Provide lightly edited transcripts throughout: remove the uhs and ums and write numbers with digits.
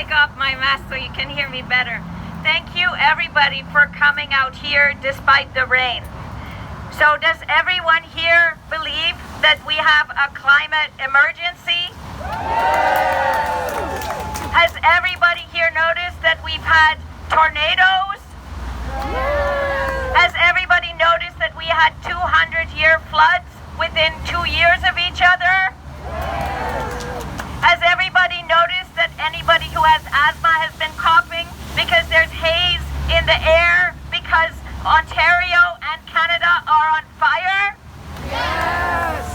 take off my mask so you can hear me better. Thank you, everybody, for coming out here despite the rain. So does everyone here believe that we have a climate emergency? Yes. Has everybody here noticed that we've had tornadoes? Yes. Has everybody noticed that we had 200-year floods within 2 years of each other? Yes. Has everybody noticed that anybody who has asthma has been coughing because there's haze in the air because Ontario and Canada are on fire? Yes!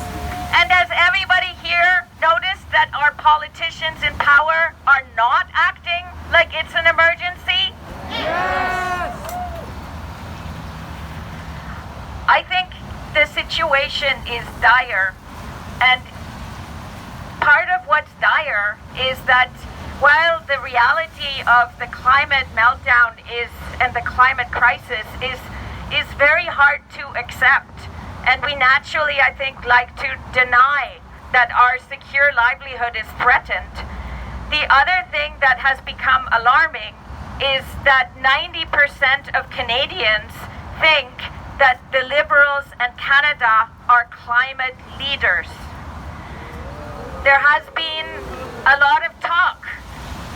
And has everybody here noticed that our politicians in power are not acting like it's an emergency? Yes! I think the situation is dire, and part of what's dire is that while the reality of the climate meltdown and the climate crisis is very hard to accept, and we naturally, I think, like to deny that our secure livelihood is threatened. The other thing that has become alarming is that 90% of Canadians think that the Liberals and Canada are climate leaders. There has been a lot of talk,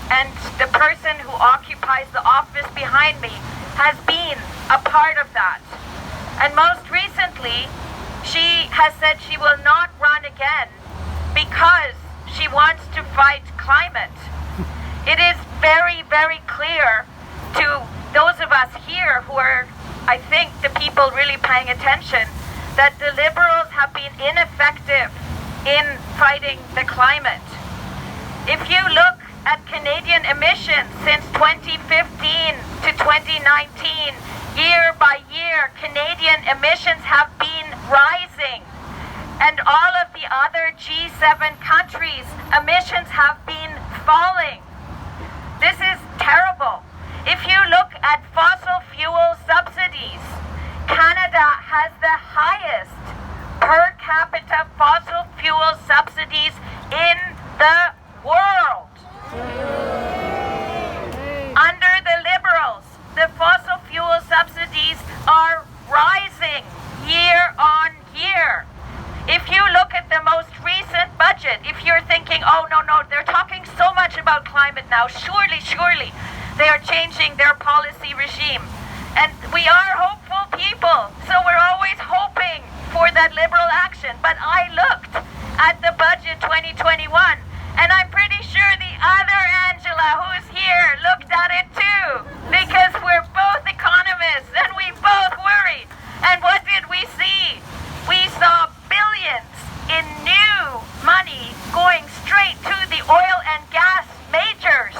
and the person who occupies the office behind me has been a part of that. And most recently, she has said she will not run again because she wants to fight climate. It is very, very clear to those of us here who are, I think, the people really paying attention, that the Liberals have been ineffective in fighting the climate. If you look at Canadian emissions since 2015 to 2019, year by year, Canadian emissions have been rising. And all of the other G7 countries' emissions have been falling. This is terrible. If you look at fossil fuel subsidies, Canada has the highest per capita fossil fuel subsidies in the world. Under the Liberals, the fossil fuel subsidies are rising year on year. If you look at the most recent budget, if you're thinking, oh, no, they're talking so much about climate now, surely, they are changing their policy regime. And we are hopeful people, so we're always hoping for that Liberal action. But I looked at the budget 2021, and I'm pretty sure the other Angela, who's here, looked at it too, because we're both economists and we both worry. And what did we see? We saw billions in new money going straight to the oil and gas majors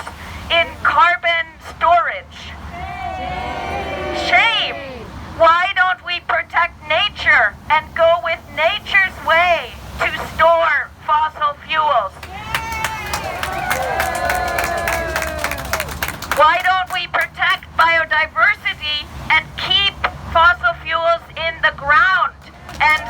in carbon storage. Shame! Why don't we protect nature and go with nature's way to store fossil fuels? Why don't we protect biodiversity and keep fossil fuels in the ground and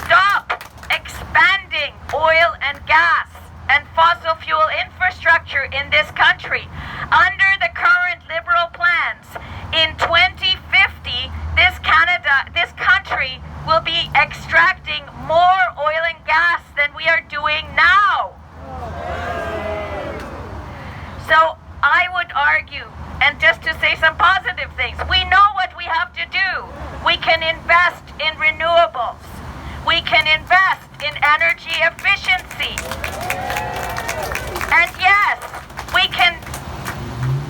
stop expanding oil and gas and fossil fuel infrastructure in this country? Under the current Liberal plans, in 2050, this country will be extracting more oil and gas than we are doing now. So I would argue, and just to say some positive things, we know what we have to do. We can invest in renewables. We can invest in energy efficiency. And yes, we can,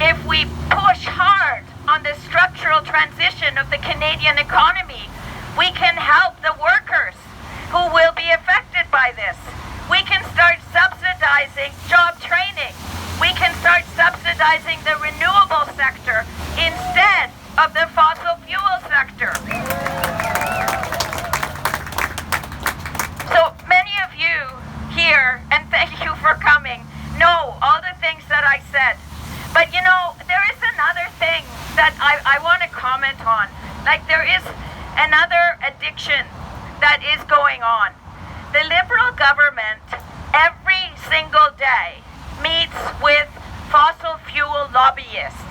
if we push hard on the structural transition of the Canadian economy, we can help the workers who will be affected by this. We can start subsidizing job training. We can start subsidizing the renewable sector instead of the fossil fuel sector. So many of you here, and thank you for coming, know all the things that I said. But you know, there is another thing that I want to comment on. Like, there is another addiction that is going on. The Liberal government, every single day meets with fossil fuel lobbyists.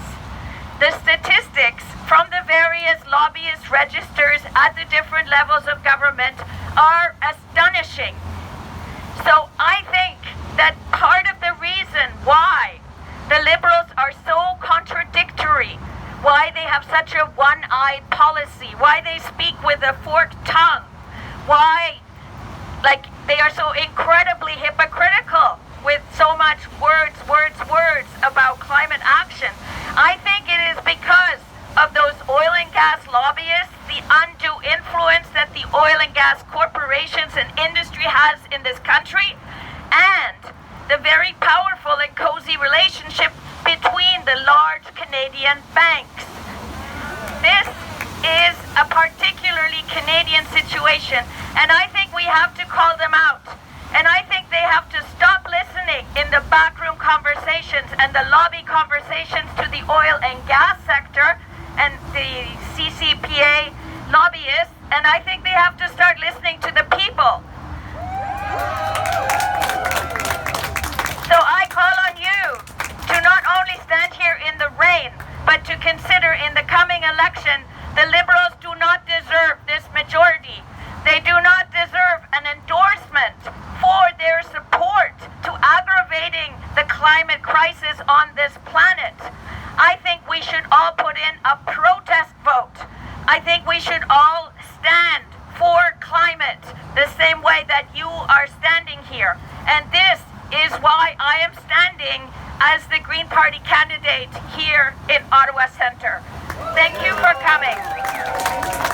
The statistics from the various lobbyist registers at the different levels of government are astonishing. So I think that part of the reason why the Liberals are so contradictory, why they have such a one-eyed policy, why they speak with a forked tongue, why they are so incredibly hypocritical with so much words about climate action. I think it is because of those oil and gas lobbyists, the undue influence that the oil and gas corporations and industry has in this country, and the very powerful and cozy relationship between the large Canadian banks. This is a particularly Canadian situation, and I think we have to call them out. And I think they have to stop listening in the backroom conversations and the lobby conversations to the oil and gas sector and the CCPA lobbyists, and I think they have to start listening to the people. So I call on you to not only stand here in the rain, but to consider in the coming election, the Liberals do not deserve this majority. They do not deserve an endorsement for their support to aggravating the climate crisis on this planet. I think we should all put in a protest vote. I think we should all stand for climate the same way that you are standing here. And this is why I am standing as the Green Party candidate here in Ottawa-Centre. Thank you for coming.